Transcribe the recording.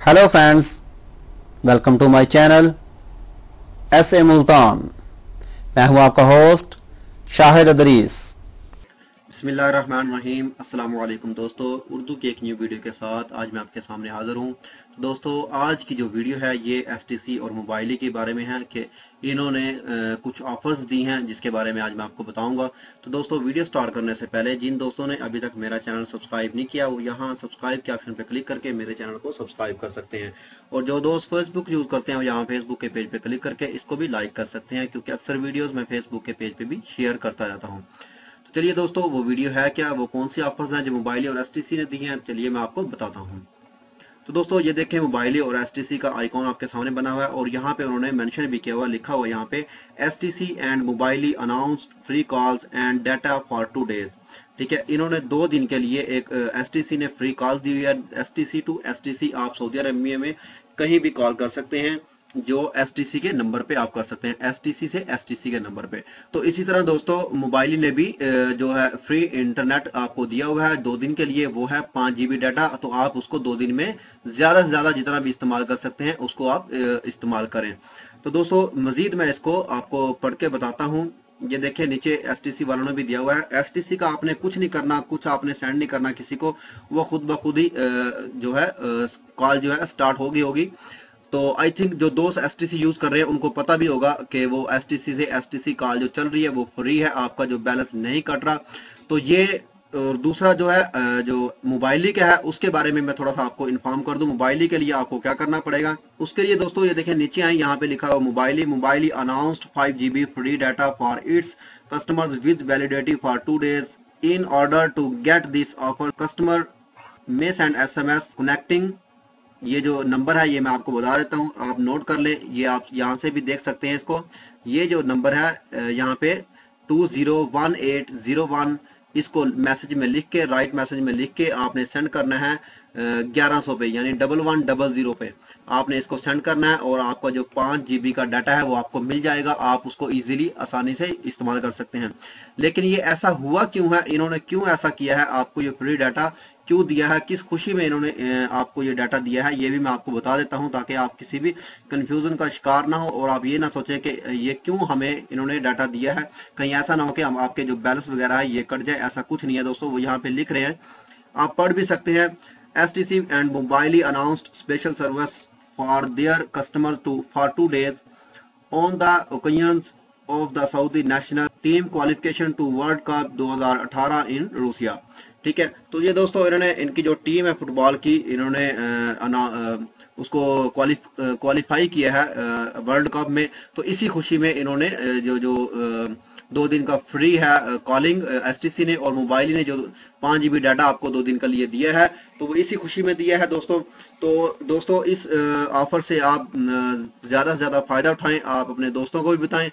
Hello friends, welcome to my channel S A Multan. मैं हूं आपका होस्ट शाहिद अदरीस। बिस्मिल्लाहिर्रहमानिर्रहीम। अस्सलाम वालेकुम दोस्तों, उर्दू की एक न्यू वीडियो के साथ आज मैं आपके सामने हाजिर हूं। तो दोस्तों, आज की जो वीडियो है ये एसटीसी और मोबाइली के बारे में है कि इन्होंने कुछ ऑफर्स दी हैं जिसके बारे में आज मैं आपको बताऊंगा। तो दोस्तों, वीडियो स्टार्ट करने से पहले जिन दोस्तों ने अभी तक मेरा चैनल सब्सक्राइब नहीं किया वो यहाँ सब्सक्राइब के ऑप्शन पर क्लिक करके मेरे चैनल को सब्सक्राइब कर सकते हैं। और जो दोस्त फेसबुक यूज़ करते हैं वो यहाँ फेसबुक के पेज पर क्लिक करके इसको भी लाइक कर सकते हैं, क्योंकि अक्सर वीडियोज़ मैं फेसबुक के पेज पर भी शेयर करता रहता हूँ। चलिए दोस्तों, वो वीडियो है क्या, वो कौन सी ऑफर्स हैं जो मोबाइली और एसटीसी ने दी हैं, चलिए मैं आपको बताता हूँ। तो दोस्तों, ये देखें मोबाइली और एसटीसी का आइकॉन आपके सामने बना हुआ है और यहाँ पे उन्होंने मेंशन भी किया हुआ, लिखा हुआ यहाँ पे STC and Mobily announced free calls and data for 2 days। ठीक है, इन्होंने 2 दिन के लिए एक एसटीसी ने फ्री कॉल दी हुई है। एसटीसी टू एसटीसी आप सऊदी अरबिया में कहीं भी कॉल कर सकते हैं, जो एसटीसी के नंबर पे आप कर सकते हैं, एसटीसी से एसटीसी के नंबर पे। तो इसी तरह दोस्तों, मोबाइल ने भी जो है फ्री इंटरनेट आपको दिया हुआ है 2 दिन के लिए, वो है 5 GB डाटा। तो आप उसको 2 दिन में ज्यादा से ज्यादा जितना भी इस्तेमाल कर सकते हैं उसको आप इस्तेमाल करें। तो दोस्तों, मजीद मैं इसको आपको पढ़ के बताता हूँ। ये देखिए, नीचे एसटीसी वालों ने भी दिया हुआ है। एसटीसी का आपने कुछ नहीं करना, कुछ आपने सेंड नहीं करना किसी को, वो खुद ब खुद ही जो है कॉल जो है स्टार्ट होगी। तो आई थिंक जो दोस्त एसटीसी यूज कर रहे हैं उनको पता भी होगा कि वो एसटीसी से एसटीसी कॉल जो चल रही है वो फ्री है, आपका जो बैलेंस नहीं कट रहा। तो ये और दूसरा जो है जो मोबाइली का है उसके बारे में मैं थोड़ा सा आपको इन्फॉर्म कर दूं। मोबाइली के लिए आपको क्या करना पड़ेगा उसके लिए दोस्तों, ये देखें नीचे आए, यहाँ पे लिखा हुआ Mobily announced 5 GB free data for its customers with validity for 2 days। In order to get this offer customer में सेंड SMS कनेक्टिंग। ये जो नंबर है ये मैं आपको बता देता हूँ, आप नोट कर ले, ये आप यहाँ से भी देख सकते हैं इसको। ये जो नंबर है यहाँ पे 201801, इसको मैसेज में लिख के, राइट मैसेज में लिख के आपने सेंड करना है 1100 पे, यानी 1100 पे आपने इसको सेंड करना है और आपका जो 5 GB का डाटा है वो आपको मिल जाएगा। आप उसको इजीली आसानी से इस्तेमाल कर सकते हैं। लेकिन ये ऐसा हुआ क्यों है, इन्होंने क्यों ऐसा किया है, आपको ये फ्री डाटा क्यों दिया है, किस खुशी में इन्होंने आपको ये डाटा दिया है, ये भी मैं आपको बता देता हूं, ताकि आप किसी भी कंफ्यूजन का शिकार ना हो और आप ये ना सोचें कि ये क्यों हमें इन्होंने डाटा दिया है, कहीं ऐसा ना हो कि हम आपके जो बैलेंस वगैरह है ये कट जाए। ऐसा कुछ नहीं है दोस्तों, वो यहाँ पे लिख रहे हैं, आप पढ़ भी सकते हैं। STC and Mobily announced special service for their customer for 2 days on the occasions of the Saudi national team qualification to world cup 2018 in Russia. ठीक है, तो ये दोस्तों, इन्होंने इनकी जो टीम है फुटबॉल की, इन्होंने उसको क्वालिफाई किया है वर्ल्ड कप में। तो इसी खुशी में इन्होंने जो जो 2 दिन का फ्री है कॉलिंग एसटीसी ने और मोबाइल ने जो 5 GB डाटा आपको 2 दिन के लिए दिया है, तो वो इसी खुशी में दिया है दोस्तों। तो दोस्तों, इस ऑफर से आप ज्यादा से ज्यादा फायदा उठाएं, आप अपने दोस्तों को भी बताएं।